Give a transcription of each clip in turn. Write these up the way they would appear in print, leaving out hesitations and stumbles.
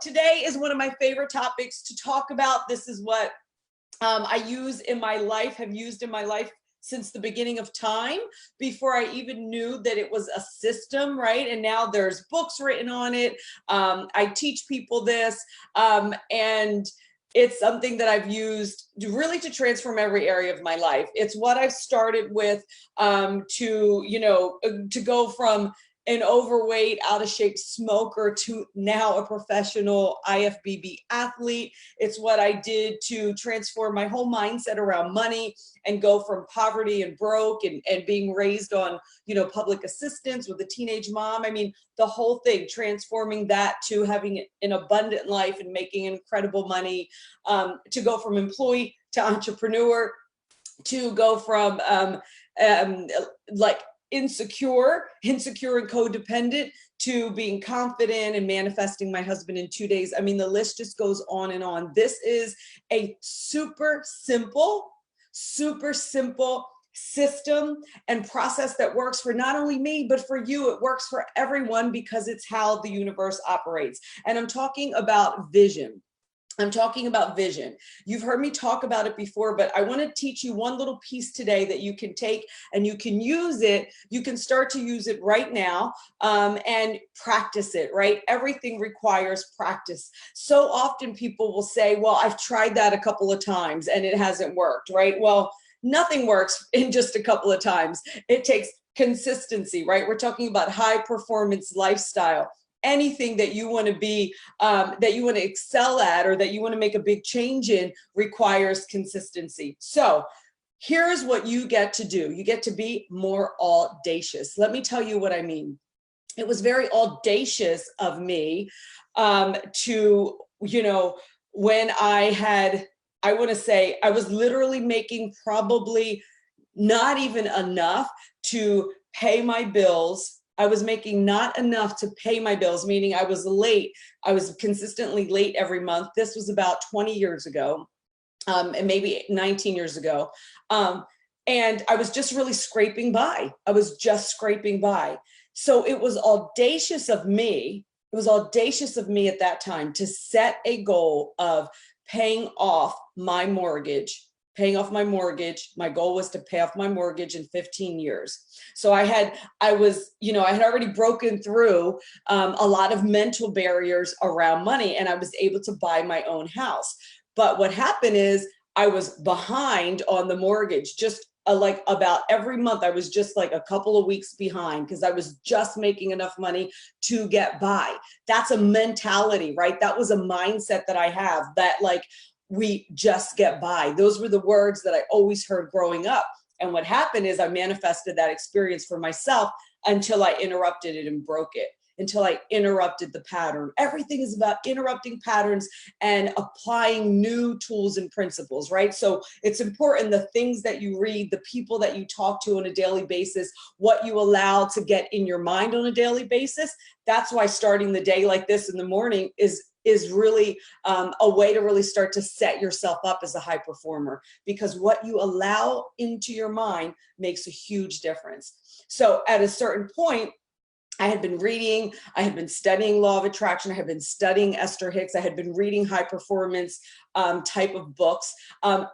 today is one of my favorite topics to talk about. This is what I use in my life, have used in my life since the beginning of time, before I even knew that it was a system, right? And now there's books written on it. I teach people this, and it's something that I've used really to transform every area of my life. It's what I've started with to go from an overweight, out of shape smoker to now a professional IFBB athlete. It's what I did to transform my whole mindset around money and go from poverty and broke and being raised on, public assistance with a teenage mom. I mean, the whole thing, transforming that to having an abundant life and making incredible money, to go from employee to entrepreneur, to go from insecure and codependent to being confident and manifesting my husband in 2 days. I mean, the list just goes on and on. This is a super simple system and process that works for not only me, but for you. It works for everyone because it's how the universe operates. And I'm talking about vision. You've heard me talk about it before, but I want to teach you one little piece today that you can take and you can use it. You can start to use it right now and practice it, right? Everything requires practice. So often people will say, well, I've tried that a couple of times and it hasn't worked, right? Well, nothing works in just a couple of times. It takes consistency, right? We're talking about high performance lifestyle. Anything that you want to be, that you want to excel at, or that you want to make a big change in, requires consistency. So here's what you get to do. You get to be more audacious. Let me tell you what I mean. It was very audacious of me when I want to say I was literally making probably not even enough to pay my bills. I was making not enough to pay my bills, meaning I was late. I was consistently late every month. This was about 20 years ago, and maybe 19 years ago. And I was just really scraping by. So it was audacious of me. It was audacious of me at that time to set a goal of paying off my mortgage. My goal was to pay off my mortgage in 15 years. So I had already broken through a lot of mental barriers around money, and I was able to buy my own house. But what happened is I was behind on the mortgage, just like about every month. I was just like a couple of weeks behind because I was just making enough money to get by. That's a mentality, right? That was a mindset that I have, that like, we just get by. Those were the words that I always heard growing up. And what happened is I manifested that experience for myself until I interrupted it and broke it, until I interrupted the pattern. Everything is about interrupting patterns and applying new tools and principles, right? So it's important, the things that you read, the people that you talk to on a daily basis, what you allow to get in your mind on a daily basis. That's why starting the day like this in the morning is really a way to really start to set yourself up as a high performer, because what you allow into your mind makes a huge difference. So at a certain point, I had been reading, I had been studying law of attraction, I had been studying Esther Hicks, I had been reading high performance type of books,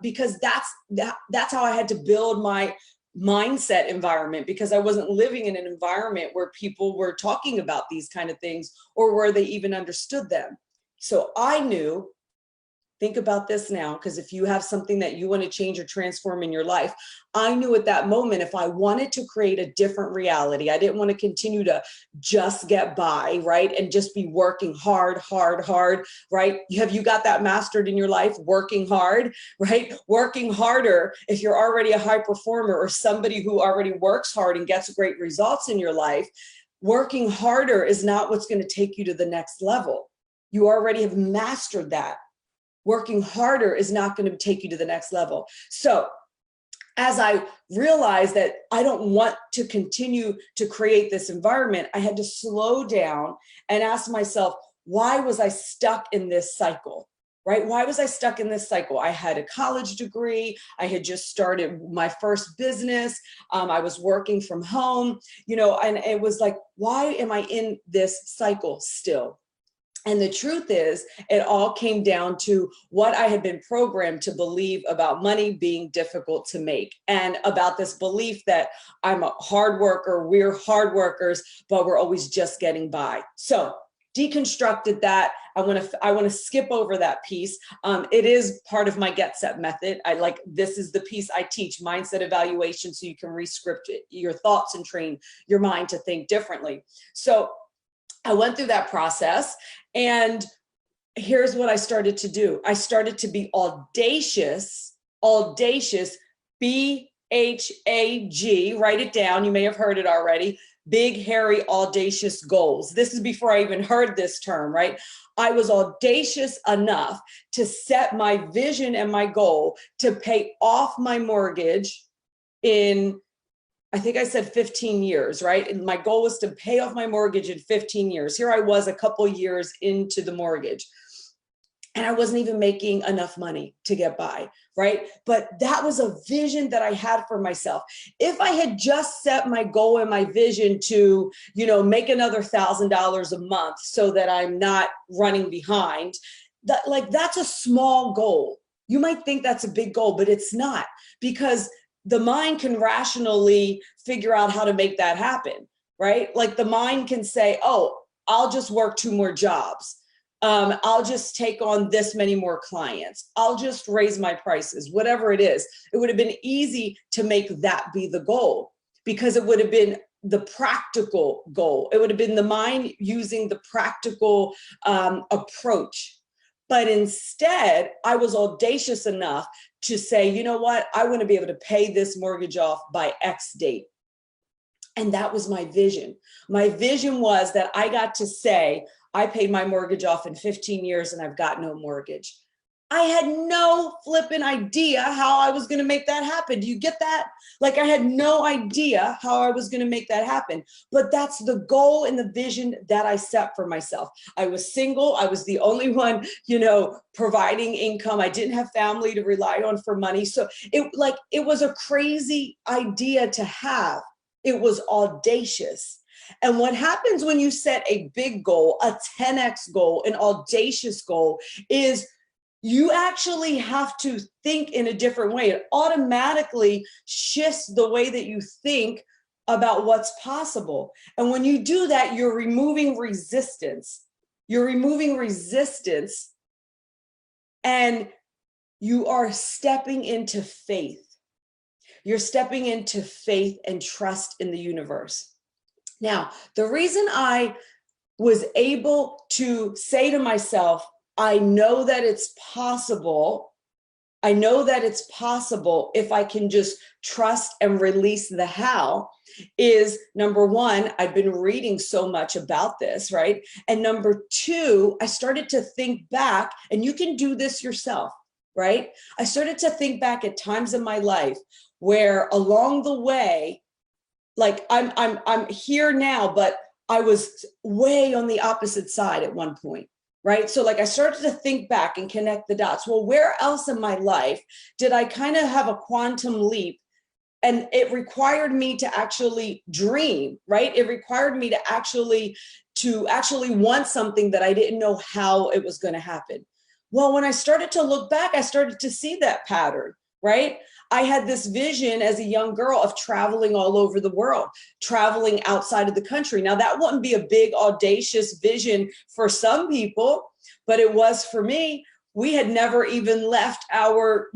because that's how I had to build my mindset environment, because I wasn't living in an environment where people were talking about these kind of things or where they even understood them. So I knew, think about this now, because if you have something that you want to change or transform in your life, I knew at that moment, if I wanted to create a different reality, I didn't want to continue to just get by, right? And just be working hard, right? Have you got that mastered in your life? Working hard, right? Working harder. If you're already a high performer or somebody who already works hard and gets great results in your life, working harder is not what's going to take you to the next level. You already have mastered that. Working harder is not going to take you to the next level. So as I realized that I don't want to continue to create this environment, I had to slow down and ask myself, why was I stuck in this cycle? Right? Why was I stuck in this cycle? I had a college degree. I had just started my first business. I was working from home, and it was like, why am I in this cycle still? And the truth is, it all came down to what I had been programmed to believe about money being difficult to make, and about this belief that I'm a hard worker, we're hard workers, but we're always just getting by. So deconstructed that. I want to skip over that piece. It is part of my Get Set method. This is the piece I teach, mindset evaluation, so you can re-script your thoughts and train your mind to think differently. So I went through that process, and here's what I started to do. I started to be audacious, B-H-A-G, write it down. You may have heard it already. Big, hairy, audacious goals. This is before I even heard this term, right? I was audacious enough to set my vision and my goal to pay off my mortgage in, I think I said 15 years, right? And my goal was to pay off my mortgage in 15 years. Here I was a couple years into the mortgage, and I wasn't even making enough money to get by, right? But that was a vision that I had for myself. If I had just set my goal and my vision to, make another $1,000 a month so that I'm not running behind, that's a small goal. You might think that's a big goal, but it's not, because the mind can rationally figure out how to make that happen, right? Like the mind can say, oh, I'll just work 2 more jobs. I'll just take on this many more clients. I'll just raise my prices, whatever it is. It would have been easy to make that be the goal, because it would have been the practical goal. It would have been the mind using the practical approach. But instead, I was audacious enough to say, you know what? I want to be able to pay this mortgage off by X date. And that was my vision. My vision was that I got to say, I paid my mortgage off in 15 years and I've got no mortgage. I had no flipping idea how I was going to make that happen. Do you get that? Like, I had no idea how I was going to make that happen. But that's the goal and the vision that I set for myself. I was single. I was the only one, providing income. I didn't have family to rely on for money. So it was a crazy idea to have. It was audacious. And what happens when you set a big goal, a 10x goal, an audacious goal, is you actually have to think in a different way. It automatically shifts the way that you think about what's possible. And when you do that, you're removing resistance. You're removing resistance, and you are stepping into faith. You're stepping into faith and trust in the universe. Now, the reason I was able to say to myself, I know that it's possible. I know that it's possible if I can just trust and release the how, is number one, I've been reading so much about this, right? And number two, I started to think back, and you can do this yourself, right? I started to think back at times in my life where along the way, like I'm here now, but I was way on the opposite side at one point, right? So like I started to think back and connect the dots. Well, where else in my life did I kind of have a quantum leap? And it required me to actually dream, right? It required me to actually want something that I didn't know how it was going to happen. Well, when I started to look back, I started to see that pattern, right? I had this vision as a young girl of traveling all over the world, traveling outside of the country. Now, that wouldn't be a big, audacious vision for some people, but it was for me. We had never even left our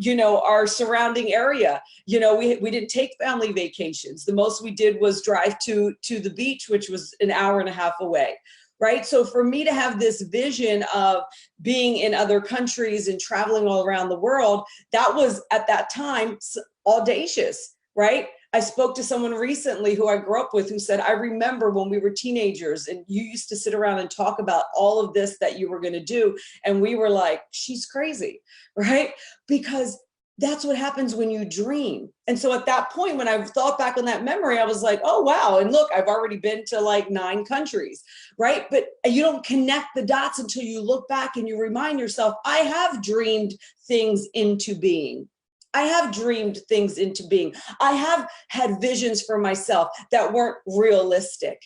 surrounding area. We didn't take family vacations. The most we did was drive to the beach, which was an hour and a half away. Right. So for me to have this vision of being in other countries and traveling all around the world, that was at that time audacious. Right. I spoke to someone recently who I grew up with who said, I remember when we were teenagers and you used to sit around and talk about all of this that you were going to do. And we were like, she's crazy. Right. Because that's what happens when you dream. And so at that point, when I thought back on that memory, I was like, oh, wow. And look, I've already been to like 9 countries, right? But you don't connect the dots until you look back and you remind yourself, I have dreamed things into being. I have dreamed things into being. I have had visions for myself that weren't realistic.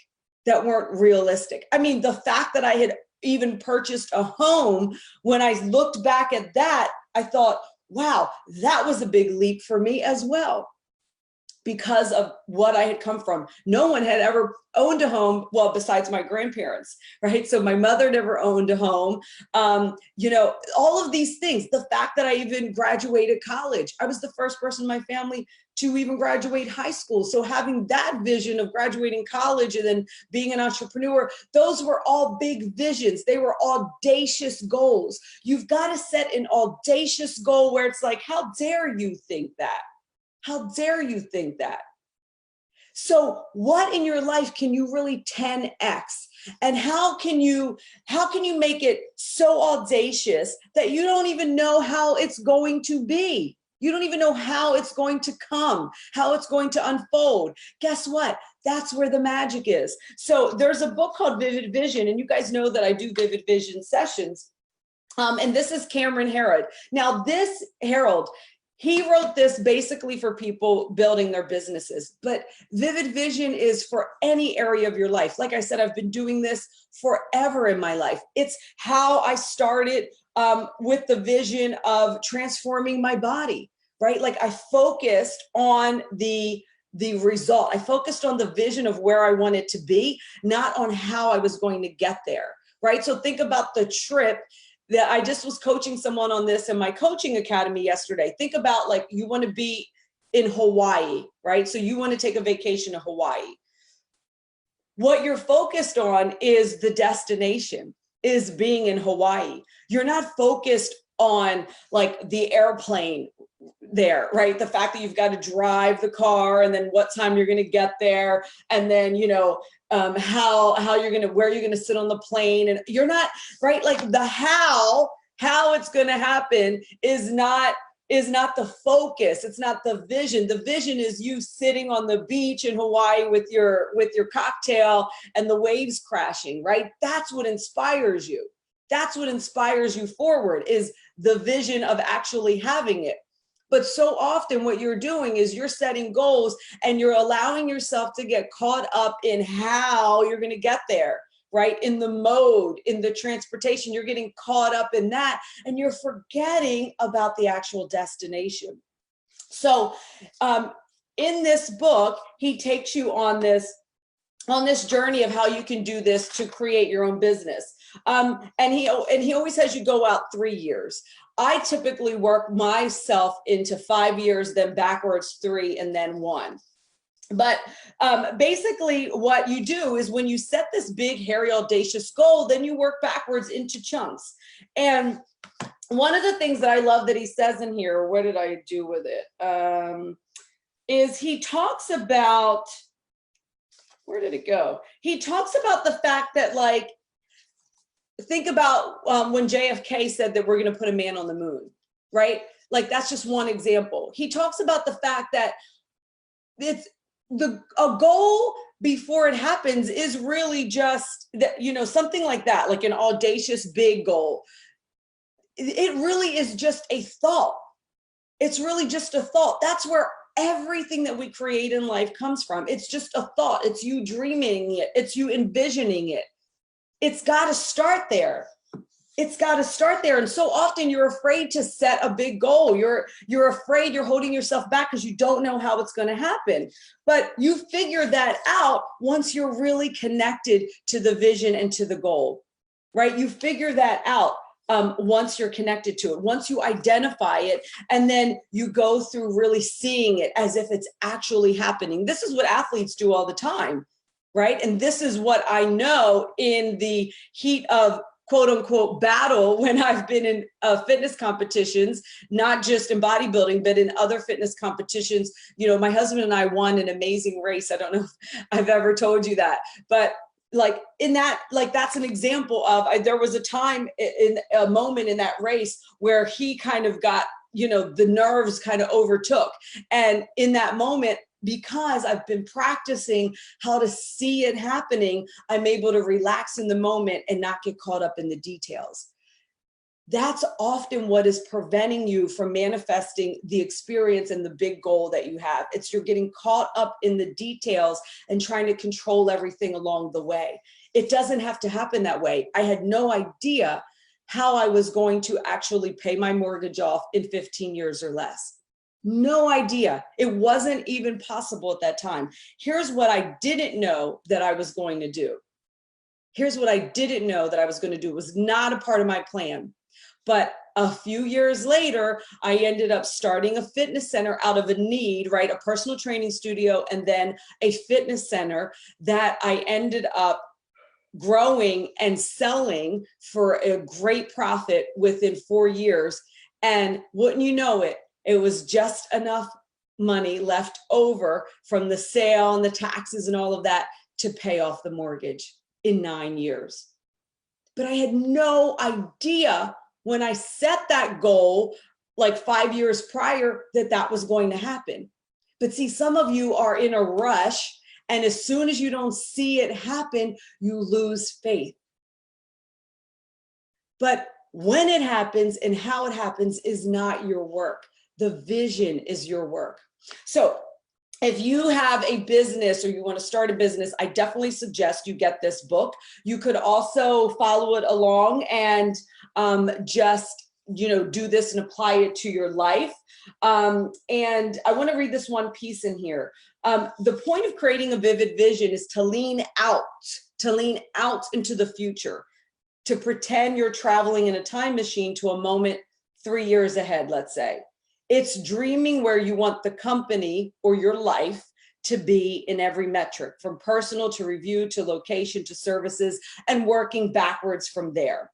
I mean, the fact that I had even purchased a home. When I looked back at that, I thought, wow, that was a big leap for me as well, because of what I had come from. No one had ever owned a home, well, besides my grandparents, right? So my mother never owned a home. You know, all of these things, the fact that I even graduated college, I was the first person in my family to even graduate high school. So having that vision of graduating college and then being an entrepreneur, those were all big visions. They were audacious goals. You've got to set an audacious goal where it's like, how dare you think that? How dare you think that? So what in your life can you really 10x? And how can you make it so audacious that you don't even know how it's going to be? You don't even know how it's going to come, how it's going to unfold. Guess what? That's where the magic is. So there's a book called Vivid Vision, and you guys know that I do Vivid Vision sessions. And this is Cameron Herod. Now this Harold, he wrote this basically for people building their businesses, but Vivid Vision is for any area of your life. Like I said, I've been doing this forever in my life. It's how I started with the vision of transforming my body, right? Like I focused on the result. I focused on the vision of where I wanted to be, not on how I was going to get there, right? So think about the trip that I just was coaching someone on this in my coaching academy yesterday. Think about, like, you want to be in Hawaii, right? So you want to take a vacation to Hawaii. What you're focused on is the destination, is being in Hawaii. You're not focused on like the airplane there, right? The fact that you've got to drive the car and then what time you're going to get there. And then, you know, how you're going to, where you're going to sit on the plane. And you're not, right? Like the how it's going to happen is not the focus. It's not the vision. The vision is you sitting on the beach in Hawaii with your cocktail and the waves crashing, right? That's what inspires you. That's what inspires you forward, is the vision of actually having it. But so often what you're doing is you're setting goals and you're allowing yourself to get caught up in how you're going to get there, right? In the mode, in the transportation, you're getting caught up in that and you're forgetting about the actual destination. So in this book, he takes you on this journey of how you can do this to create your own business. And he always has you go out 3 years. I typically work myself into 5 years, then backwards 3, and then 1. But basically what you do is when you set this big, hairy, audacious goal, then you work backwards into chunks. And one of the things that I love that he says in here, what did I do with it? Is he talks about, where did it go? He talks about the fact that, like, think about when JFK said that we're going to put a man on the moon, right? Like, that's just one example. He talks about the fact that it's a goal before it happens is really just that, you know, something like that, like an audacious big goal. It really is just a thought. It's really just a thought. That's where everything that we create in life comes from. It's just a thought. It's you dreaming it. It's you envisioning it. It's got to start there. It's got to start there. And so often you're afraid to set a big goal. You're afraid, you're holding yourself back because you don't know how it's going to happen. But you figure that out once you're really connected to the vision and to the goal, right? You figure that out once you're connected to it, once you identify it, and then you go through really seeing it as if it's actually happening. This is what athletes do all the time, right? And this is what I know in the heat of quote unquote battle when I've been in fitness competitions, not just in bodybuilding, but in other fitness competitions. You know, my husband and I won an amazing race. I don't know if I've ever told you that, but like in that, like that's an example of, there was a time in a moment in that race where he kind of got, you know, the nerves kind of overtook. And in that moment, because I've been practicing how to see it happening, I'm able to relax in the moment and not get caught up in the details. That's often what is preventing you from manifesting the experience and the big goal that you have. It's you're getting caught up in the details and trying to control everything along the way. It doesn't have to happen that way. I had no idea how I was going to actually pay my mortgage off in 15 years or less. No idea. It wasn't even possible at that time. Here's what I didn't know that I was going to do. Here's what I didn't know that I was going to do. It was not a part of my plan. But a few years later, I ended up starting a fitness center out of a need, right? A personal training studio and then a fitness center that I ended up growing and selling for a great profit within 4 years. And wouldn't you know it, it was just enough money left over from the sale and the taxes and all of that to pay off the mortgage in 9 years. But I had no idea when I set that goal, like 5 years prior, that that was going to happen. But see, some of you are in a rush, and as soon as you don't see it happen, you lose faith. But when it happens and how it happens is not your work. The vision is your work. So if you have a business or you want to start a business, I definitely suggest you get this book. You could also follow it along and just, do this and apply it to your life. And I want to read this one piece in here. The point of creating a vivid vision is to lean out into the future, to pretend you're traveling in a time machine to a moment 3 years ahead, let's say. It's dreaming where you want the company or your life to be in every metric, from personal to review to location to services, and working backwards from there.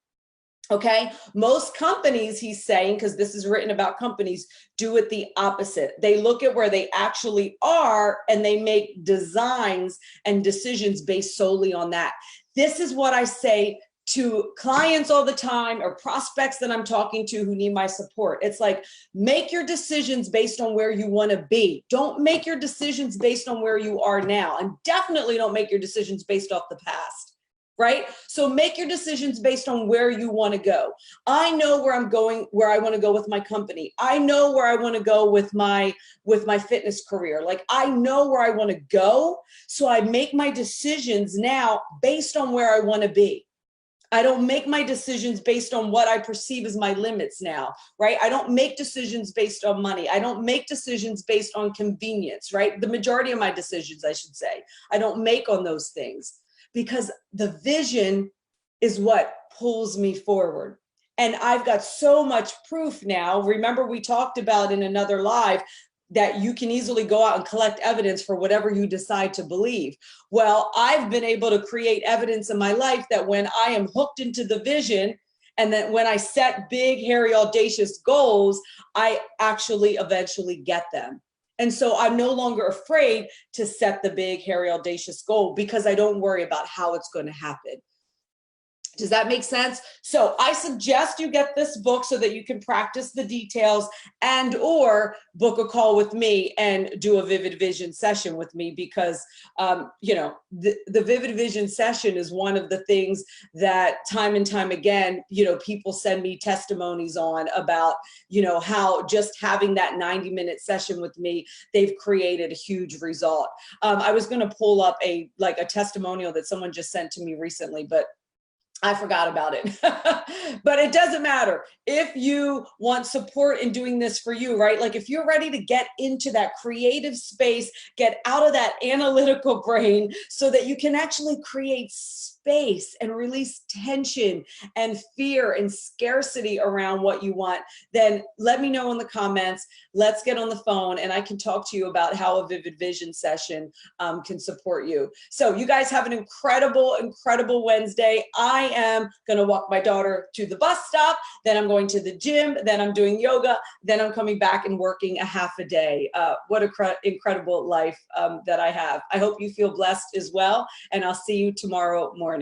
Okay, most companies, he's saying, because this is written about companies, do it the opposite. They look at where they actually are and they make designs and decisions based solely on that. This is what I say to clients all the time, or prospects that I'm talking to who need my support. It's like, make your decisions based on where you want to be. Don't make your decisions based on where you are now, and definitely don't make your decisions based off the past. Right? So make your decisions based on where you want to go. I know where I'm going, where I want to go with my company. I know where I want to go with my fitness career. Like, I know where I want to go. So I make my decisions now based on where I want to be. I don't make my decisions based on what I perceive as my limits now, right? I don't make decisions based on money. I don't make decisions based on convenience, right? The majority of my decisions, I should say, I don't make on those things, because the vision is what pulls me forward. And I've got so much proof now. Remember, we talked about in another live that you can easily go out and collect evidence for whatever you decide to believe. Well, I've been able to create evidence in my life that when I am hooked into the vision, and that when I set big, hairy, audacious goals, I actually eventually get them. And so I'm no longer afraid to set the big, hairy, audacious goal, because I don't worry about how it's going to happen. Does that make sense? So I suggest you get this book so that you can practice the details, and or book a call with me and do a vivid vision session with me, because the vivid vision session is one of the things that time and time again, people send me testimonies on about, how just having that 90-minute session with me, they've created a huge result. I was going to pull up a testimonial that someone just sent to me recently, but I forgot about it. But it doesn't matter. If you want support in doing this for you, right? Like, if you're ready to get into that creative space, get out of that analytical brain so that you can actually create space and release tension and fear and scarcity around what you want, then let me know in the comments. Let's get on the phone and I can talk to you about how a vivid vision session can support you. So you guys have an incredible, incredible Wednesday. I am going to walk my daughter to the bus stop, then I'm going to the gym, then I'm doing yoga, then I'm coming back and working a half a day. What an incredible life that I have. I hope you feel blessed as well, and I'll see you tomorrow morning.